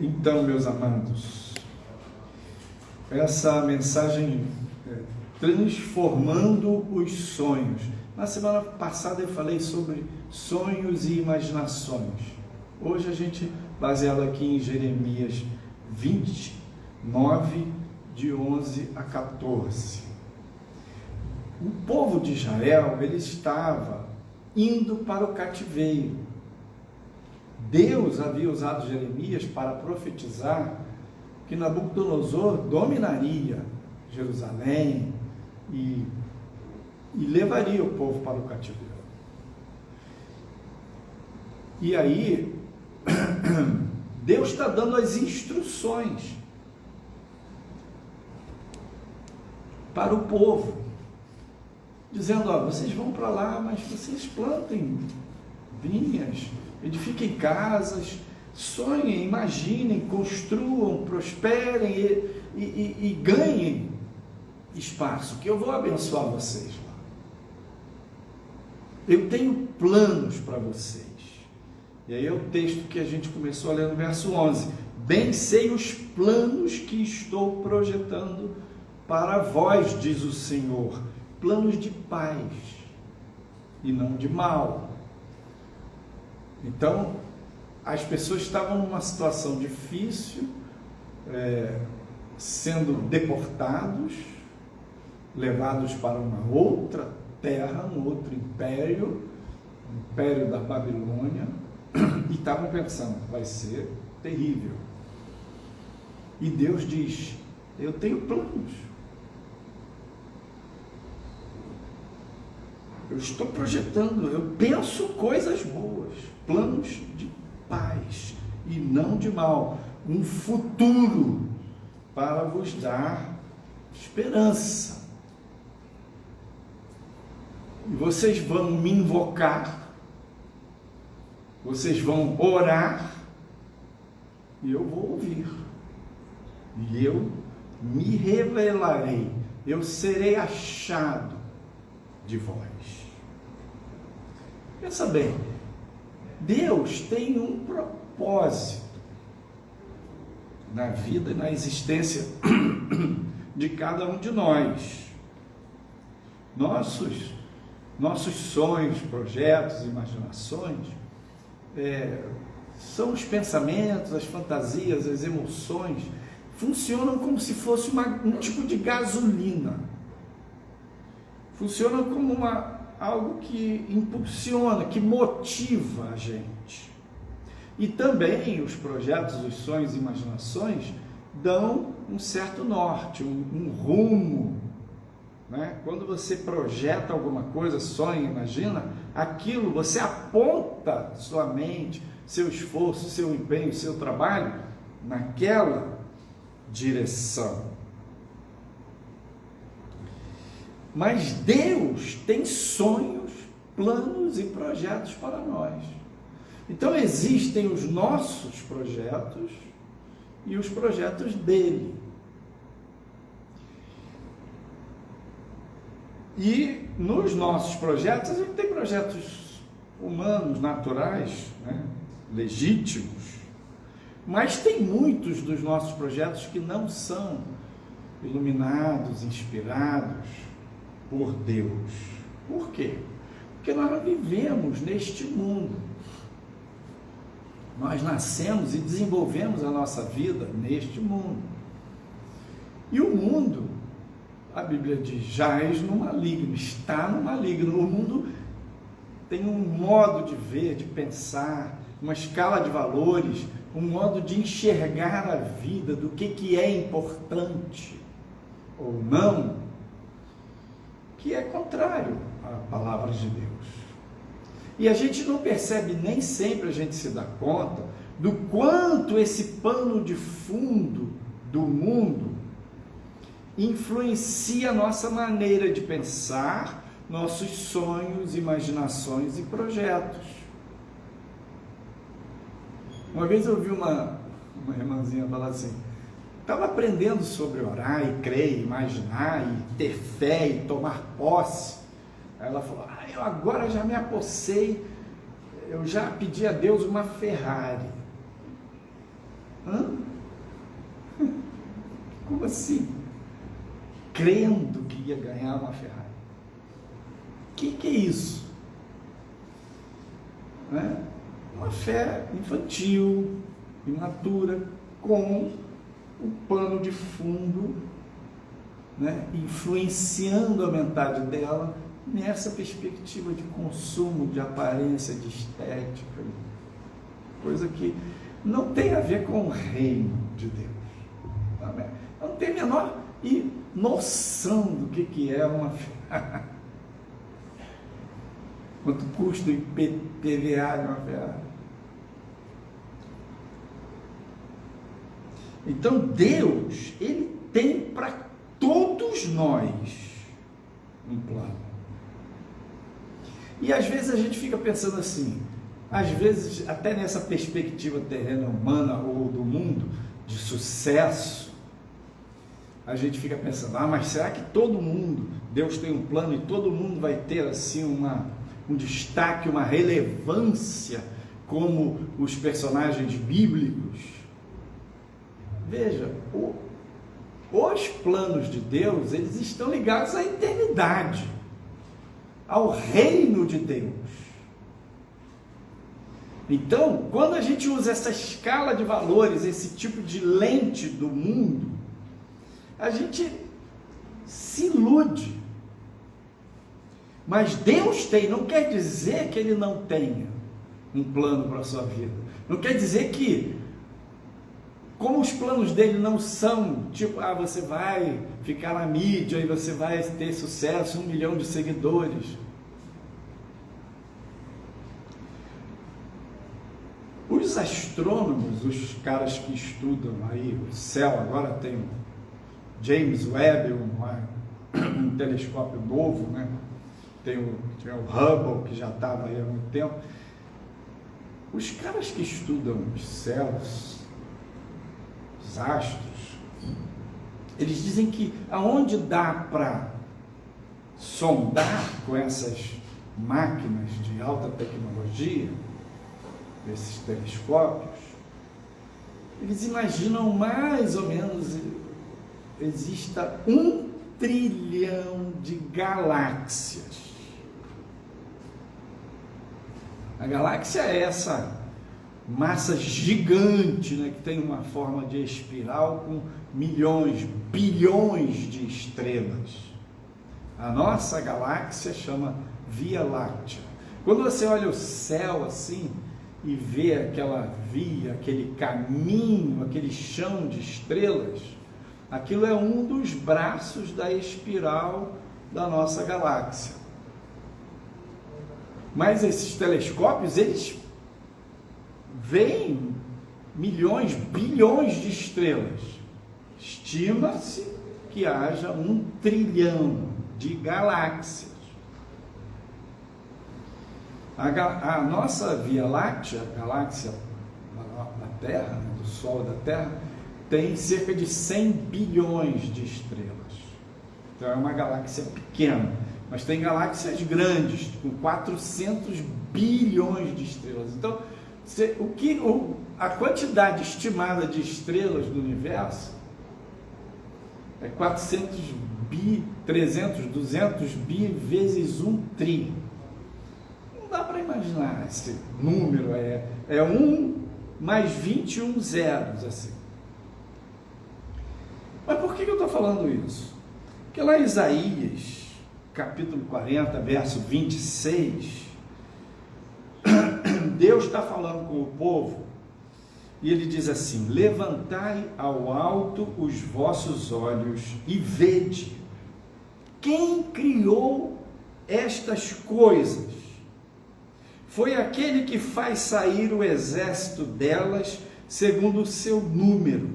Então, meus amados, essa mensagem transformando os sonhos. Na semana passada eu falei sobre sonhos e imaginações. Hoje a gente, baseado aqui em Jeremias 29, de 11 a 14. O povo de Israel, ele estava indo para o cativeiro. Deus havia usado Jeremias para profetizar que Nabucodonosor dominaria Jerusalém e levaria o povo para o cativeiro. E aí, Deus está dando as instruções para o povo, dizendo, vocês vão para lá, mas vocês plantem vinhas, edifiquem casas, sonhem, imaginem, construam, prosperem e ganhem espaço, que eu vou abençoar vocês lá. Eu tenho planos para vocês. E aí é o texto que a gente começou a ler no verso 11. Bem sei os planos que estou projetando para vós, diz o Senhor, planos de paz e não de mal. Então, as pessoas estavam numa situação difícil, sendo deportados, levados para uma outra terra, um outro império, o império da Babilônia, e estavam pensando, vai ser terrível. E Deus diz, eu tenho planos. Eu estou projetando, eu penso coisas boas, planos de paz e não de mal, um futuro para vos dar esperança. E vocês vão me invocar, vocês vão orar, e eu vou ouvir. E eu me revelarei, eu serei achado de vós. Pensa bem, Deus tem um propósito na vida e na existência de cada um de nós. Nossos sonhos, projetos, imaginações, são os pensamentos, as fantasias, as emoções, funcionam como se fosse um tipo de gasolina. Funciona como algo que impulsiona, que motiva a gente. E também os projetos, os sonhos e imaginações dão um certo norte, um rumo. Né? Quando você projeta alguma coisa, sonha, imagina, aquilo você aponta sua mente, seu esforço, seu empenho, seu trabalho naquela direção. Mas Deus tem sonhos, planos e projetos para nós. Então existem os nossos projetos e os projetos dele. E nos nossos projetos, a gente tem projetos humanos, naturais, né? Legítimos, mas tem muitos dos nossos projetos que não são iluminados, inspirados por Deus. Por quê? Porque nós não vivemos neste mundo. Nós nascemos e desenvolvemos a nossa vida neste mundo. E o mundo, a Bíblia diz, jaz no maligno, está no maligno. O mundo tem um modo de ver, de pensar, uma escala de valores, um modo de enxergar a vida, do que é importante ou não, que é contrário à palavra de Deus. E a gente não percebe, nem sempre a gente se dá conta do quanto esse pano de fundo do mundo influencia a nossa maneira de pensar, nossos sonhos, imaginações e projetos. Uma vez eu ouvi uma irmãzinha falar assim, estava aprendendo sobre orar e crer, imaginar e ter fé e tomar posse. Aí ela falou, eu agora já me apossei, eu já pedi a Deus uma Ferrari. Hã? Como assim? Crendo que ia ganhar uma Ferrari. O que é isso? Né? Uma fé infantil, imatura, com o pano de fundo, né, influenciando a mentalidade dela nessa perspectiva de consumo, de aparência, de estética, coisa que não tem a ver com o reino de Deus. Tá? Não tem a menor noção do que é uma Ferrari. Quanto custa o IPTVA de uma Ferrari? Então Deus, Ele tem para todos nós um plano. E às vezes a gente fica pensando assim, às vezes até nessa perspectiva terrena humana ou do mundo de sucesso, a gente fica pensando, mas será que todo mundo, Deus tem um plano e todo mundo vai ter assim um destaque, uma relevância como os personagens bíblicos? Veja, os planos de Deus, eles estão ligados à eternidade, ao reino de Deus. Então, quando a gente usa essa escala de valores, esse tipo de lente do mundo, a gente se ilude. Mas Deus tem, não quer dizer que Ele não tenha um plano para a sua vida. Não quer dizer que, como os planos dele não são, tipo, você vai ficar na mídia e você vai ter sucesso, 1 milhão de seguidores. Os astrônomos, os caras que estudam aí o céu, agora tem o James Webb, um telescópio novo, né? Tem o Hubble, que já estava aí há muito tempo. Os caras que estudam os céus, os astros, eles dizem que aonde dá para sondar com essas máquinas de alta tecnologia, esses telescópios, eles imaginam mais ou menos exista 1 trilhão de galáxias. A galáxia é essa massa gigante, né, que tem uma forma de espiral com milhões, bilhões de estrelas. A nossa galáxia chama Via Láctea. Quando você olha o céu assim e vê aquela via, aquele caminho, aquele chão de estrelas, aquilo é um dos braços da espiral da nossa galáxia. Mas esses telescópios, eles veem milhões, bilhões de estrelas. Estima-se que haja 1 trilhão de galáxias. A nossa Via Láctea, a galáxia da Terra, do Sol e da Terra, tem cerca de 100 bilhões de estrelas. Então é uma galáxia pequena, mas tem galáxias grandes, com 400 bilhões de estrelas. Então, a quantidade estimada de estrelas do universo é 400 bi, 300, 200 bi vezes 1 tri. Não dá para imaginar esse número, é 1 mais 21 zeros, assim. Mas por que eu estou falando isso? Porque lá em Isaías, capítulo 40, verso 26, Deus está falando com o povo e Ele diz assim: levantai ao alto os vossos olhos e vede quem criou estas coisas. Foi aquele que faz sair o exército delas segundo o seu número.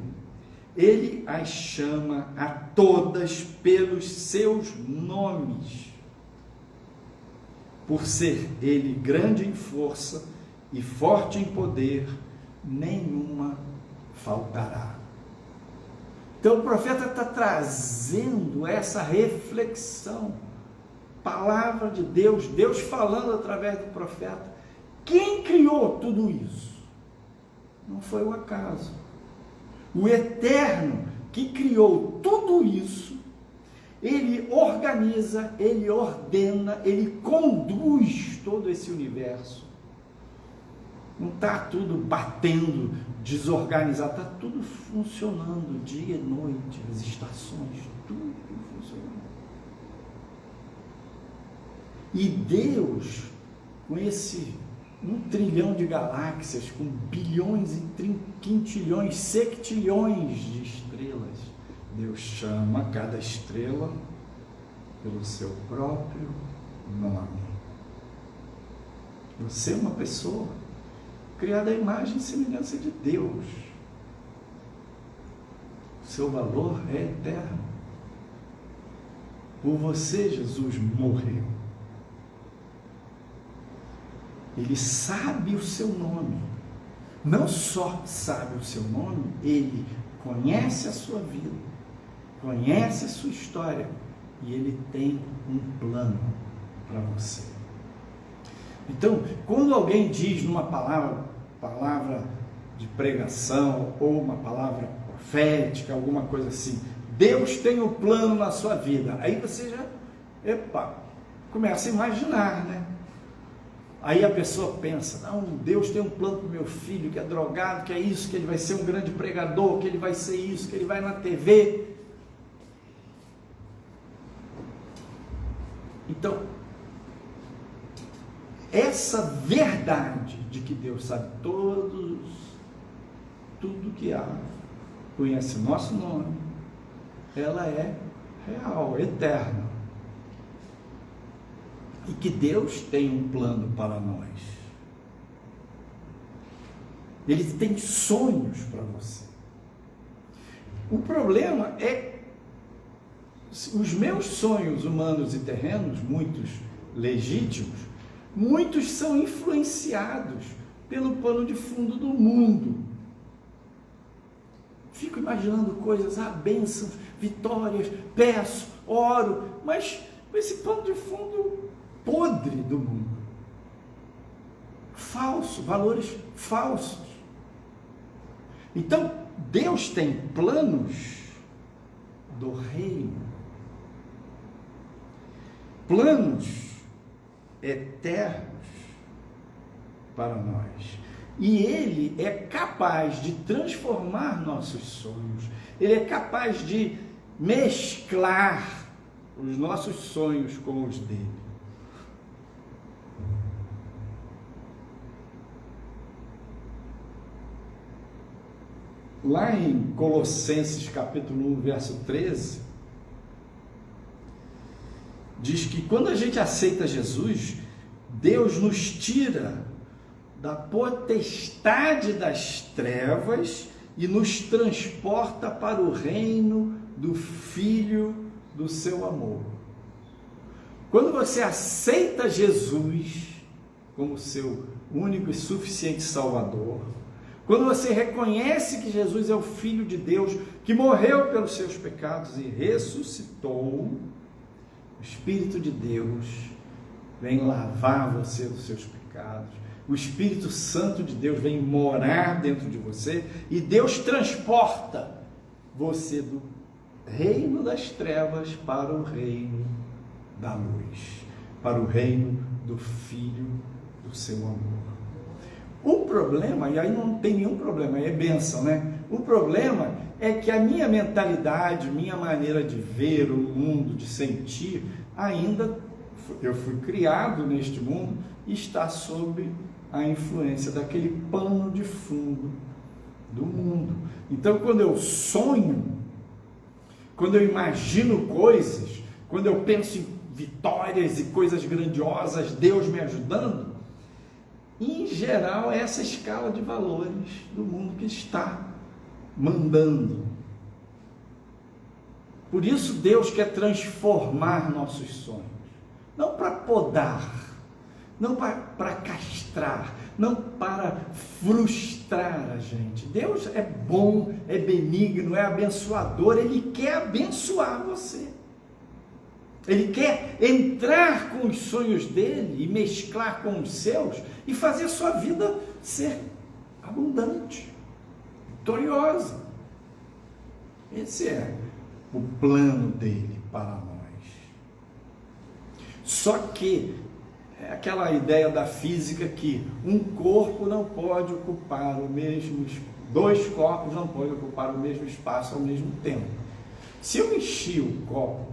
Ele as chama a todas pelos seus nomes. Por ser ele grande em força e forte em poder, nenhuma faltará. Então o profeta está trazendo essa reflexão, palavra de Deus, Deus falando através do profeta. Quem criou tudo isso? Não foi o acaso. O eterno que criou tudo isso, ele organiza, ele ordena, ele conduz todo esse universo. Não está tudo batendo, desorganizado, está tudo funcionando, dia e noite, as estações, tudo funcionando. E Deus, com esse 1 trilhão de galáxias, com bilhões e quintilhões, sextilhões de estrelas, Deus chama cada estrela pelo seu próprio nome. Você é uma pessoa criada à imagem e semelhança de Deus. O seu valor é eterno. Por você, Jesus morreu. Ele sabe o seu nome. Não só sabe o seu nome, ele conhece a sua vida, conhece a sua história e ele tem um plano para você. Então, quando alguém diz numa palavra de pregação ou uma palavra profética, alguma coisa assim, Deus tem um plano na sua vida, aí você já, começa a imaginar, né? Aí a pessoa pensa, não, Deus tem um plano para o meu filho que é drogado, que é isso, que ele vai ser um grande pregador, que ele vai ser isso, que ele vai na TV. Então, essa verdade de que Deus sabe tudo que há, conhece o nosso nome, ela é real, eterna. E que Deus tem um plano para nós. Ele tem sonhos para você. O problema é os meus sonhos humanos e terrenos, muitos legítimos, muitos são influenciados pelo pano de fundo do mundo. Fico imaginando coisas, bênçãos, vitórias, peço, oro, mas esse pano de fundo podre do mundo, falso, valores falsos. Então, Deus tem planos do reino, planos eternos para nós, e Ele é capaz de transformar nossos sonhos, Ele é capaz de mesclar os nossos sonhos com os dele. Lá em Colossenses capítulo 1, verso 13, diz que quando a gente aceita Jesus, Deus nos tira da potestade das trevas e nos transporta para o reino do Filho do seu amor. Quando você aceita Jesus como seu único e suficiente Salvador, quando você reconhece que Jesus é o Filho de Deus, que morreu pelos seus pecados e ressuscitou, o Espírito de Deus vem lavar você dos seus pecados, o Espírito Santo de Deus vem morar dentro de você e Deus transporta você do reino das trevas para o reino da luz, para o reino do Filho do seu amor. O problema, e aí não tem nenhum problema, é bênção, né? O problema é que a minha mentalidade, minha maneira de ver o mundo, de sentir, ainda, eu fui criado neste mundo e está sob a influência daquele pano de fundo do mundo. Então, quando eu sonho, quando eu imagino coisas, quando eu penso em vitórias e coisas grandiosas, Deus me ajudando, em geral, é essa escala de valores do mundo que está mandando. Por isso Deus quer transformar nossos sonhos, não para podar, não para castrar, não para frustrar a gente. Deus é bom, é benigno, é abençoador, Ele quer abençoar você. Ele quer entrar com os sonhos dele e mesclar com os seus e fazer a sua vida ser abundante, vitoriosa. Esse é o plano dele para nós. Só que é aquela ideia da física que um corpo não pode ocupar o mesmo, dois corpos não podem ocupar o mesmo espaço ao mesmo tempo. Se eu encher o copo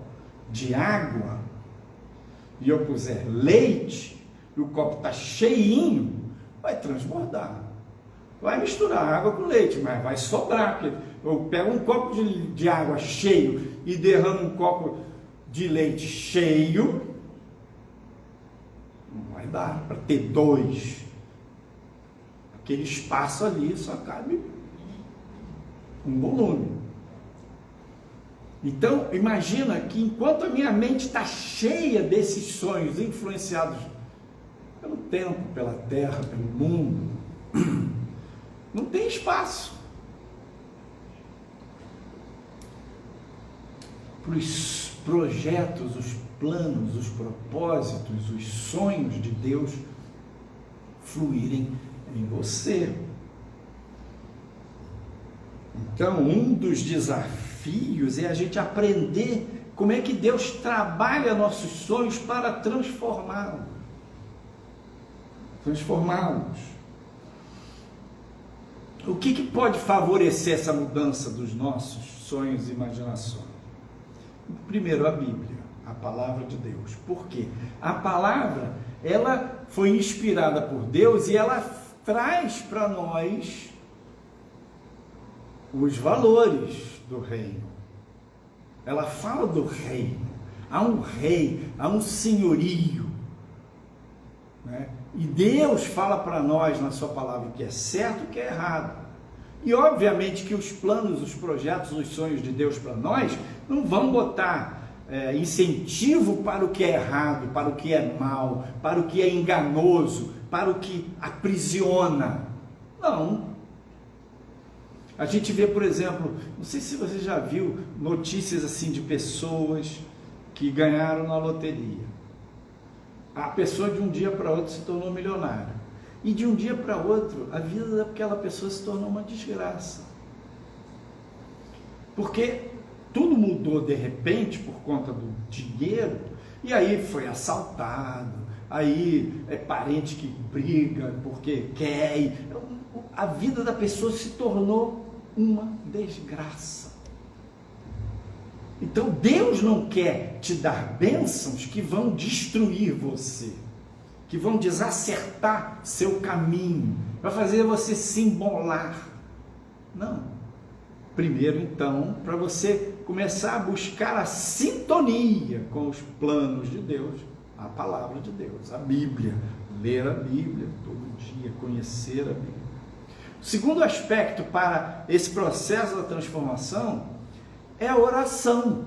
de água e eu puser leite, e o copo está cheinho, vai transbordar. Vai misturar água com leite, mas vai sobrar. Porque eu pego um copo de água cheio e derramo um copo de leite cheio, não vai dar para ter dois. Aquele espaço ali só cabe um volume. Então, imagina que enquanto a minha mente está cheia desses sonhos influenciados pelo tempo, pela terra, pelo mundo, não tem espaço para os projetos, os planos, os propósitos, os sonhos de Deus fluírem em você. Então, um dos desafios é a gente aprender como é que Deus trabalha nossos sonhos para transformá-los. O que pode favorecer essa mudança dos nossos sonhos e imaginações? Primeiro, a Bíblia, a palavra de Deus. Por quê? A palavra, ela foi inspirada por Deus e ela traz para nós os valores do reino. Ela fala do reino. Há um rei, há um senhorio, né? E Deus fala para nós na sua palavra o que é certo e o que é errado. E obviamente que os planos, os projetos, os sonhos de Deus para nós não vão botar incentivo para o que é errado, para o que é mal, para o que é enganoso, para o que aprisiona. Não. A gente vê, por exemplo, não sei se você já viu notícias assim de pessoas que ganharam na loteria. A pessoa de um dia para outro se tornou milionária. E de um dia para outro, a vida daquela pessoa se tornou uma desgraça. Porque tudo mudou de repente por conta do dinheiro, e aí foi assaltado, aí é parente que briga porque quer. A vida da pessoa se tornou uma desgraça. Então Deus não quer te dar bênçãos que vão destruir você, que vão desacertar seu caminho, vai fazer você se embolar. Não. Primeiro, então, para você começar a buscar a sintonia com os planos de Deus, a palavra de Deus, a Bíblia, ler a Bíblia todo dia, conhecer a Bíblia. O segundo aspecto para esse processo da transformação é a oração.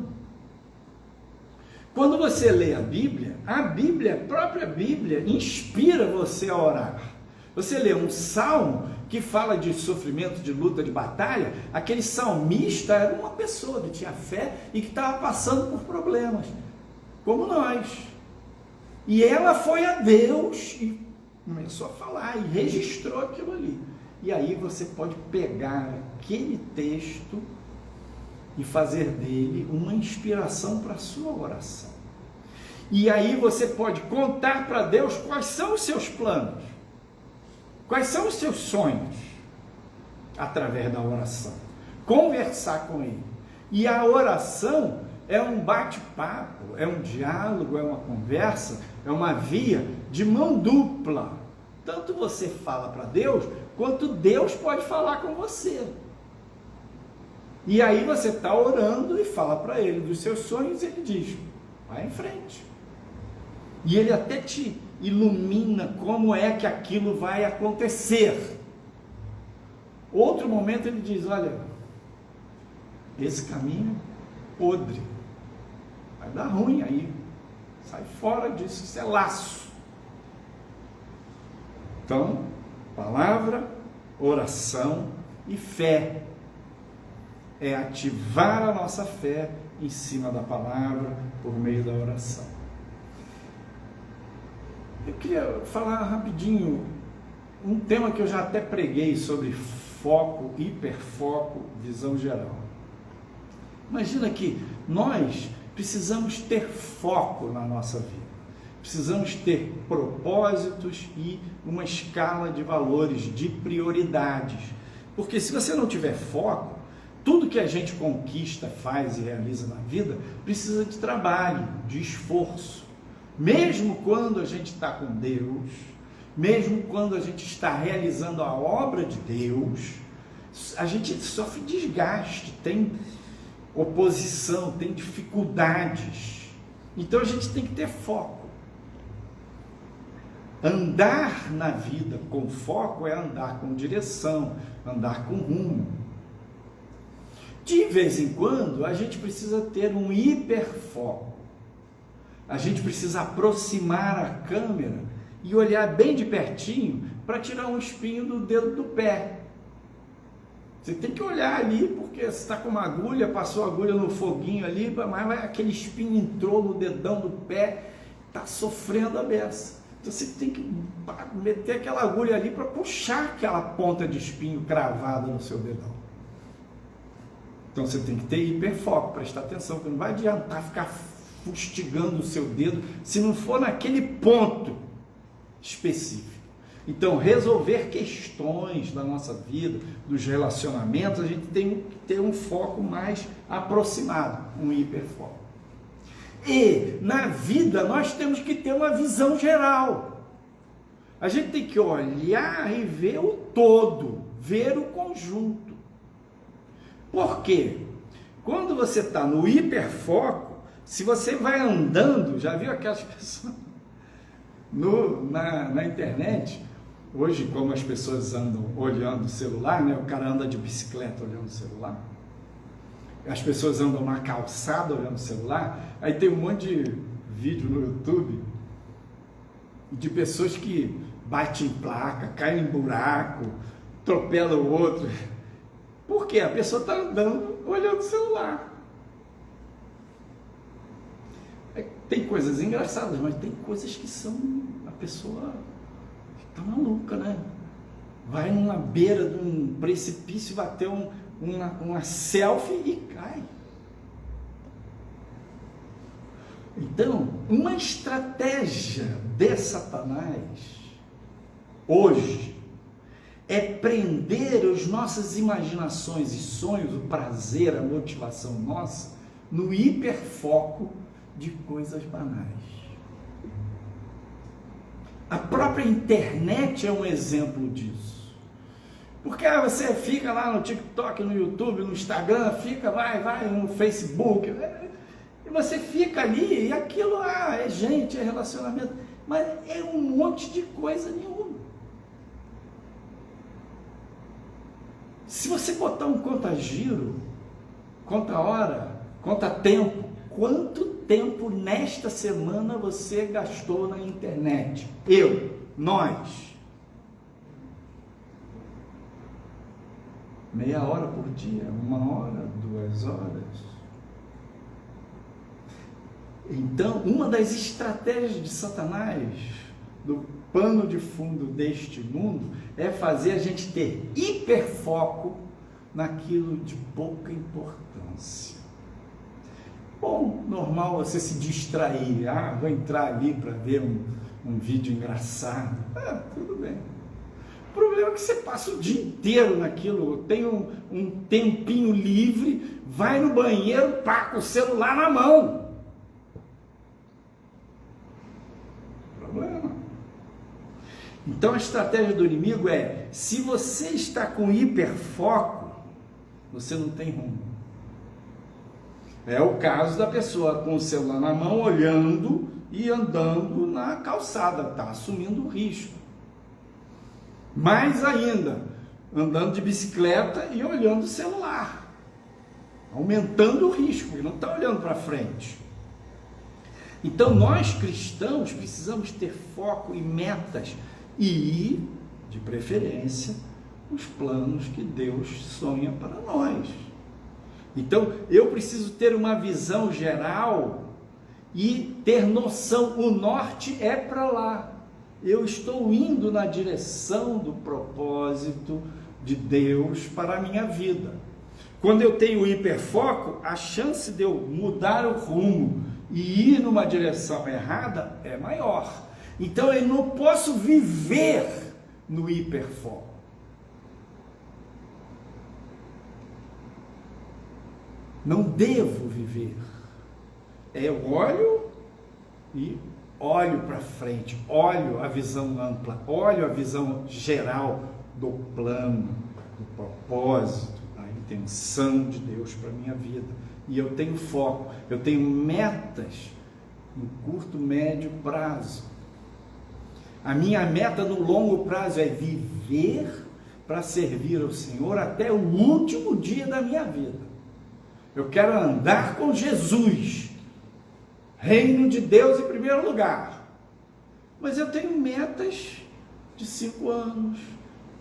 Quando você lê a Bíblia, a própria Bíblia, inspira você a orar. Você lê um salmo que fala de sofrimento, de luta, de batalha, aquele salmista era uma pessoa que tinha fé e que estava passando por problemas, como nós. E ela foi a Deus e começou a falar e registrou aquilo ali. E aí você pode pegar aquele texto e fazer dele uma inspiração para a sua oração. E aí você pode contar para Deus quais são os seus planos, quais são os seus sonhos, através da oração. Conversar com Ele. E a oração é um bate-papo, é um diálogo, é uma conversa, é uma via de mão dupla. Tanto você fala para Deus, quanto Deus pode falar com você. E aí você está orando e fala para Ele dos seus sonhos e Ele diz, vai em frente. E Ele até te ilumina como é que aquilo vai acontecer. Outro momento Ele diz, olha, esse caminho é podre, vai dar ruim aí, sai fora disso, isso é laço. Então, palavra, oração e fé. É ativar a nossa fé em cima da palavra por meio da oração. Eu queria falar rapidinho um tema que eu já até preguei sobre foco, hiperfoco, visão geral. Imagina que nós precisamos ter foco na nossa vida. Precisamos ter propósitos e uma escala de valores, de prioridades. Porque se você não tiver foco, tudo que a gente conquista, faz e realiza na vida precisa de trabalho, de esforço. Mesmo quando a gente está com Deus, mesmo quando a gente está realizando a obra de Deus, a gente sofre desgaste, tem oposição, tem dificuldades. Então a gente tem que ter foco. Andar na vida com foco é andar com direção, andar com rumo. De vez em quando, a gente precisa ter um hiperfoco. A gente precisa aproximar a câmera e olhar bem de pertinho para tirar um espinho do dedo do pé. Você tem que olhar ali, porque você está com uma agulha, passou a agulha no foguinho ali, mas aquele espinho entrou no dedão do pé, está sofrendo a beça. Então você tem que meter aquela agulha ali para puxar aquela ponta de espinho cravada no seu dedão. Então você tem que ter hiperfoco, prestar atenção, porque não vai adiantar ficar fustigando o seu dedo se não for naquele ponto específico. Então, resolver questões da nossa vida, dos relacionamentos, a gente tem que ter um foco mais aproximado, um hiperfoco. E na vida nós temos que ter uma visão geral. A gente tem que olhar e ver o todo, ver o conjunto. Por quê? Quando você está no hiperfoco, se você vai andando, já viu aquelas pessoas na internet? Hoje, como as pessoas andam olhando o celular, né? O cara anda de bicicleta olhando o celular. As pessoas andam na calçada olhando o celular. Aí tem um monte de vídeo no YouTube de pessoas que batem em placa, caem em buraco, atropelam o outro. Por quê? A pessoa está andando olhando o celular. Tem coisas engraçadas, mas tem coisas que são... A pessoa está maluca, né? Vai numa beira de um precipício, bater uma selfie e cai. Então, uma estratégia de Satanás hoje é prender as nossas imaginações e sonhos, o prazer, a motivação nossa, no hiperfoco de coisas banais. A própria internet é um exemplo disso. Porque você fica lá no TikTok, no YouTube, no Instagram, vai no Facebook, e você fica ali, e aquilo é gente, é relacionamento, mas é um monte de coisa nenhuma. Se você botar um conta-giro, conta-hora, conta-tempo, quanto tempo nesta semana você gastou na internet? Nós. Meia hora por dia, 1 hora, 2 horas. Então, uma das estratégias de Satanás, do pano de fundo deste mundo, é fazer a gente ter hiperfoco naquilo de pouca importância. Bom, normal você se distrair, vou entrar ali para ver um vídeo engraçado, tudo bem. O problema é que você passa o dia inteiro naquilo, tem um tempinho livre, vai no banheiro, com o celular na mão. Problema. Então a estratégia do inimigo é, se você está com hiperfoco, você não tem rumo. É o caso da pessoa com o celular na mão, olhando e andando na calçada, está assumindo o risco. Mais ainda, andando de bicicleta e olhando o celular, aumentando o risco, e não está olhando para frente. Então nós cristãos precisamos ter foco e metas e, de preferência, os planos que Deus sonha para nós. Então eu preciso ter uma visão geral e ter noção, o norte é para lá. Eu estou indo na direção do propósito de Deus para a minha vida. Quando eu tenho hiperfoco, a chance de eu mudar o rumo e ir numa direção errada é maior. Então eu não posso viver no hiperfoco. Não devo viver. Eu olho e olho para frente, olho a visão ampla, olho a visão geral do plano, do propósito, da intenção de Deus para a minha vida. E eu tenho foco, eu tenho metas no curto, médio prazo. A minha meta no longo prazo é viver para servir ao Senhor até o último dia da minha vida. Eu quero andar com Jesus, reino de Deus em primeiro lugar. Mas eu tenho metas de 5 anos,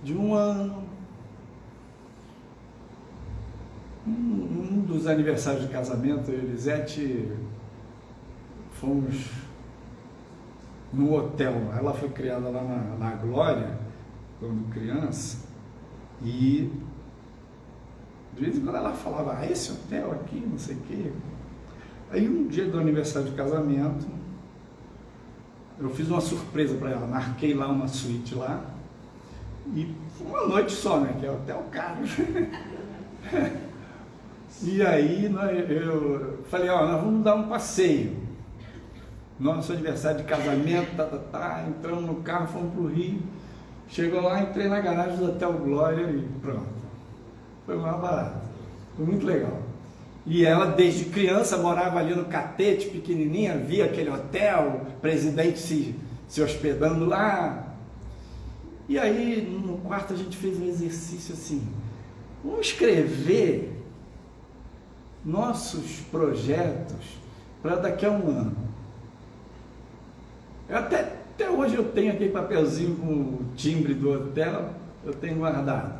de 1 ano. Um dos aniversários de casamento, eu e Elisete fomos no hotel. Ela foi criada lá na Glória, quando criança, e de vez em quando ela falava, esse hotel aqui, não sei o quê. Aí um dia do aniversário de casamento, eu fiz uma surpresa para ela, marquei lá uma suíte lá, e uma noite só, né, que é hotel caro. E aí eu falei, nós vamos dar um passeio. Nosso aniversário de casamento, entramos no carro, fomos para o Rio. Chegou lá, entrei na garagem do Hotel Glória e pronto. Foi mais barato. Foi muito legal. E ela, desde criança, morava ali no Catete, pequenininha, via aquele hotel, presidente se hospedando lá. E aí, no quarto, a gente fez um exercício assim. Vamos escrever nossos projetos para daqui a 1 ano. Até hoje eu tenho aquele papelzinho com o timbre do hotel, eu tenho guardado.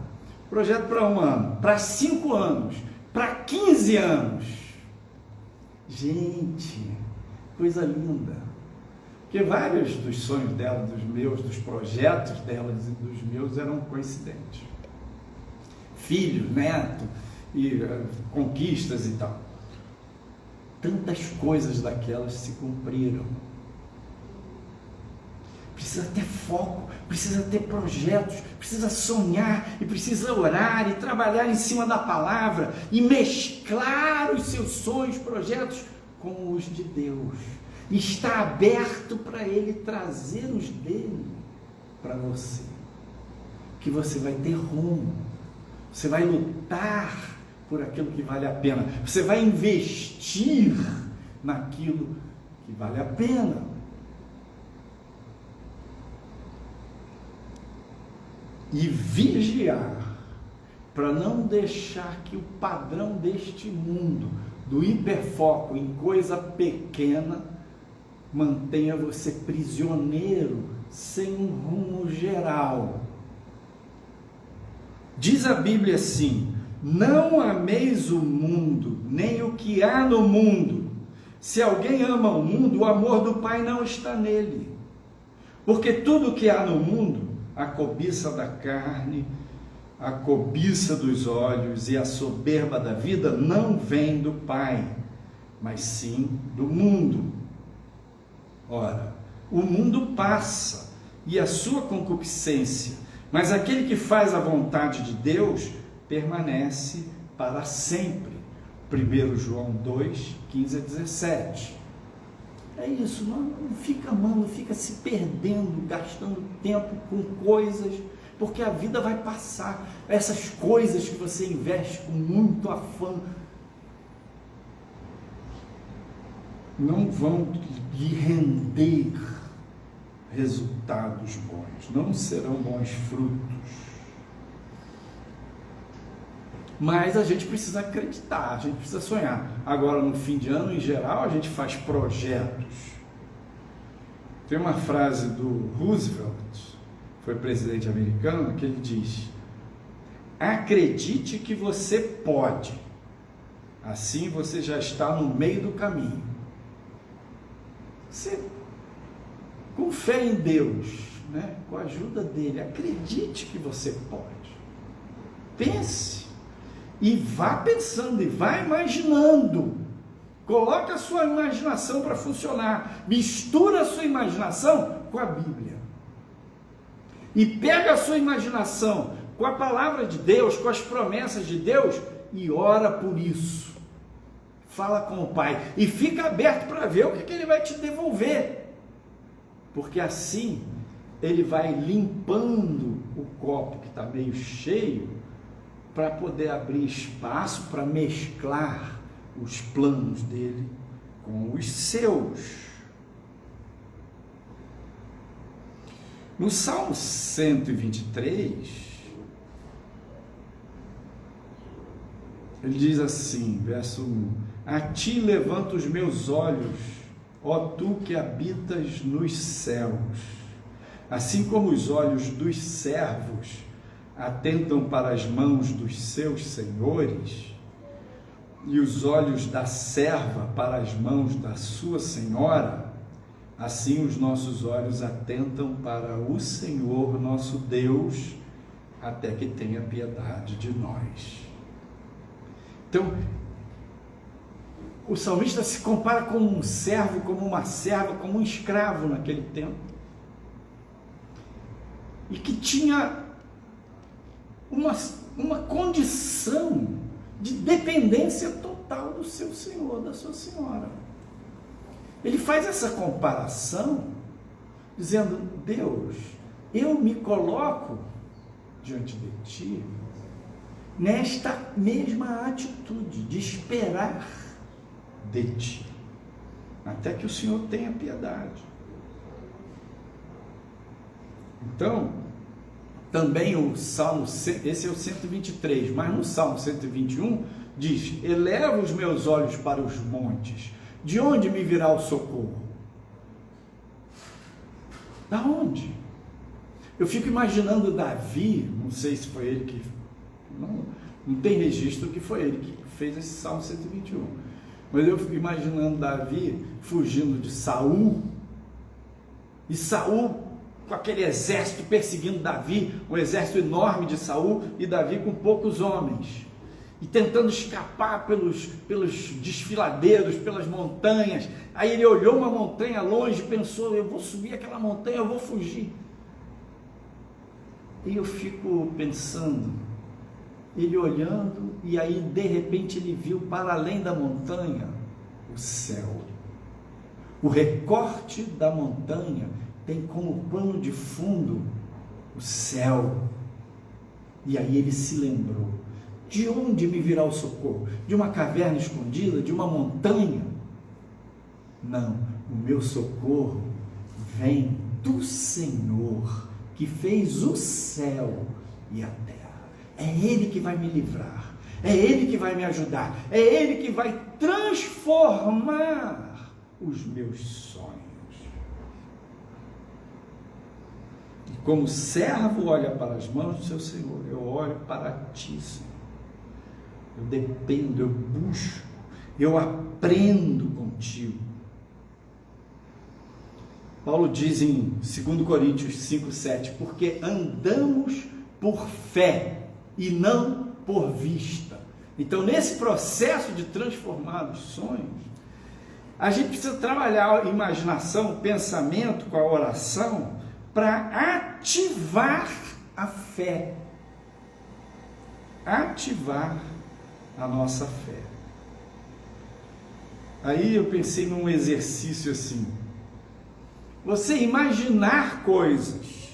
Projeto para 1 ano, para 5 anos, para 15 anos. Gente, coisa linda. Porque vários dos sonhos dela, dos meus, dos projetos dela e dos meus eram coincidentes. Filhos, neto, e conquistas e tal. Tantas coisas daquelas se cumpriram. Precisa ter foco, precisa ter projetos, precisa sonhar e precisa orar e trabalhar em cima da palavra e mesclar os seus sonhos, projetos com os de Deus. E está aberto para Ele trazer os dele para você. Que você vai ter rumo, você vai lutar por aquilo que vale a pena, você vai investir naquilo que vale a pena. E vigiar para não deixar que o padrão deste mundo, do hiperfoco em coisa pequena, mantenha você prisioneiro, sem um rumo geral. Diz a Bíblia assim: não ameis o mundo, nem o que há no mundo. Se alguém ama o mundo, o amor do Pai não está nele. Porque tudo o que há no mundo, a cobiça da carne, a cobiça dos olhos e a soberba da vida não vem do Pai, mas sim do mundo. Ora, o mundo passa e a sua concupiscência, mas aquele que faz a vontade de Deus permanece para sempre. 1 João 2, 15 a 17. É isso, não fica amando, fica se perdendo, gastando tempo com coisas, porque a vida vai passar. Essas coisas que você investe com muito afã não vão lhe render resultados bons, não serão bons frutos. Mas a gente precisa acreditar, a gente precisa sonhar. Agora, no fim de ano, em geral, a gente faz projetos. Tem uma frase do Roosevelt, foi presidente americano, que ele diz: acredite que você pode, assim você já está no meio do caminho. Você, com fé em Deus, né, com a ajuda dele, acredite que você pode. Pense. E vá pensando, e vá imaginando. Coloque a sua imaginação para funcionar. Mistura a sua imaginação com a Bíblia. E pega a sua imaginação com a palavra de Deus, com as promessas de Deus, e ora por isso. Fala com o Pai. E fica aberto para ver o que Ele vai te devolver. Porque assim, Ele vai limpando o copo que está meio cheio, para poder abrir espaço para mesclar os planos dele com os seus. No Salmo 123, ele diz assim, verso 1: a ti levanto os meus olhos, ó tu que habitas nos céus. Assim como os olhos dos servos atentam para as mãos dos seus senhores, e os olhos da serva para as mãos da sua senhora, assim os nossos olhos atentam para o Senhor nosso Deus, até que tenha piedade de nós. Então, o salmista se compara com um servo, como uma serva, como um escravo naquele tempo, e que tinha uma condição de dependência total do seu senhor, da sua senhora. Ele faz essa comparação, dizendo: Deus, eu me coloco diante de ti nesta mesma atitude de esperar de ti, até que o Senhor tenha piedade. Então, também o Salmo, esse é o 123, mas no Salmo 121 diz: eleva os meus olhos para os montes, de onde me virá o socorro? Da onde? Eu fico imaginando Davi, não sei se foi ele que, não tem registro que foi ele que fez esse Salmo 121, mas eu fico imaginando Davi fugindo de Saul, e Saul com aquele exército perseguindo Davi, um exército enorme de Saul, e Davi com poucos homens, e tentando escapar pelos desfiladeiros, pelas montanhas. Aí ele olhou uma montanha longe e pensou: eu vou subir aquela montanha, eu vou fugir. E eu fico pensando, ele olhando, e aí de repente ele viu para além da montanha o céu. O recorte da montanha tem como pano de fundo o céu. E aí ele se lembrou: de onde me virá o socorro? De uma caverna escondida? De uma montanha? Não, o meu socorro vem do Senhor, que fez o céu e a terra. É Ele que vai me livrar, é Ele que vai me ajudar, é Ele que vai transformar os meus sonhos. Como o servo olha para as mãos do seu Senhor, eu olho para ti, Senhor. Eu dependo, eu busco, eu aprendo contigo. Paulo diz em 2 Coríntios 5:7, porque andamos por fé e não por vista. Então, nesse processo de transformar os sonhos, a gente precisa trabalhar a imaginação, o pensamento com a oração, para ativar a fé, ativar a nossa fé. Aí eu pensei num exercício assim: você imaginar coisas,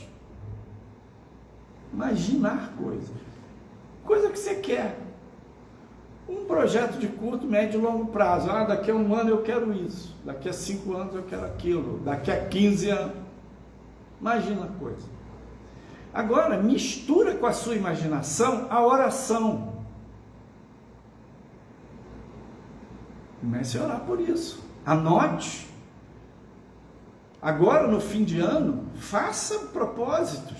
coisa que você quer, um projeto de curto, médio e longo prazo. Daqui a 1 ano eu quero isso, daqui a 5 anos eu quero aquilo, daqui a 15 anos. Imagina a coisa. Agora, mistura com a sua imaginação a oração. Comece a orar por isso. Anote. Agora, no fim de ano, faça propósitos.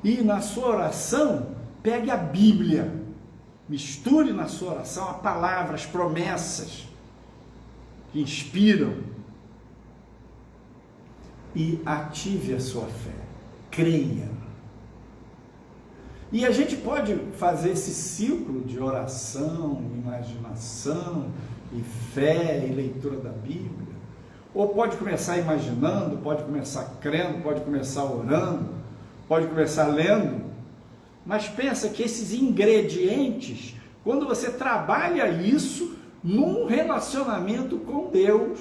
E na sua oração, pegue a Bíblia. Misture na sua oração a palavra, as promessas que inspiram. E ative a sua fé, creia. E a gente pode fazer esse ciclo de oração, imaginação e fé e leitura da Bíblia, ou pode começar imaginando, pode começar crendo, pode começar orando, pode começar lendo, mas pensa que esses ingredientes, quando você trabalha isso num relacionamento com Deus,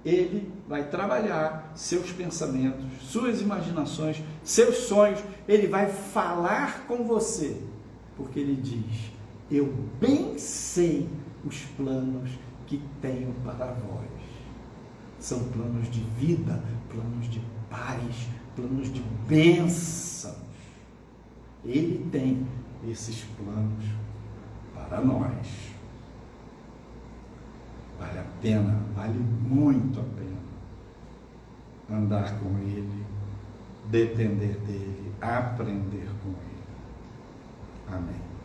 Ele vai trabalhar seus pensamentos, suas imaginações, seus sonhos, Ele vai falar com você, porque Ele diz: eu bem sei os planos que tenho para vós. São planos de vida, planos de paz, planos de bênçãos. Ele tem esses planos para nós. Vale a pena, vale muito a pena andar com Ele, depender dEle, aprender com Ele. Amém.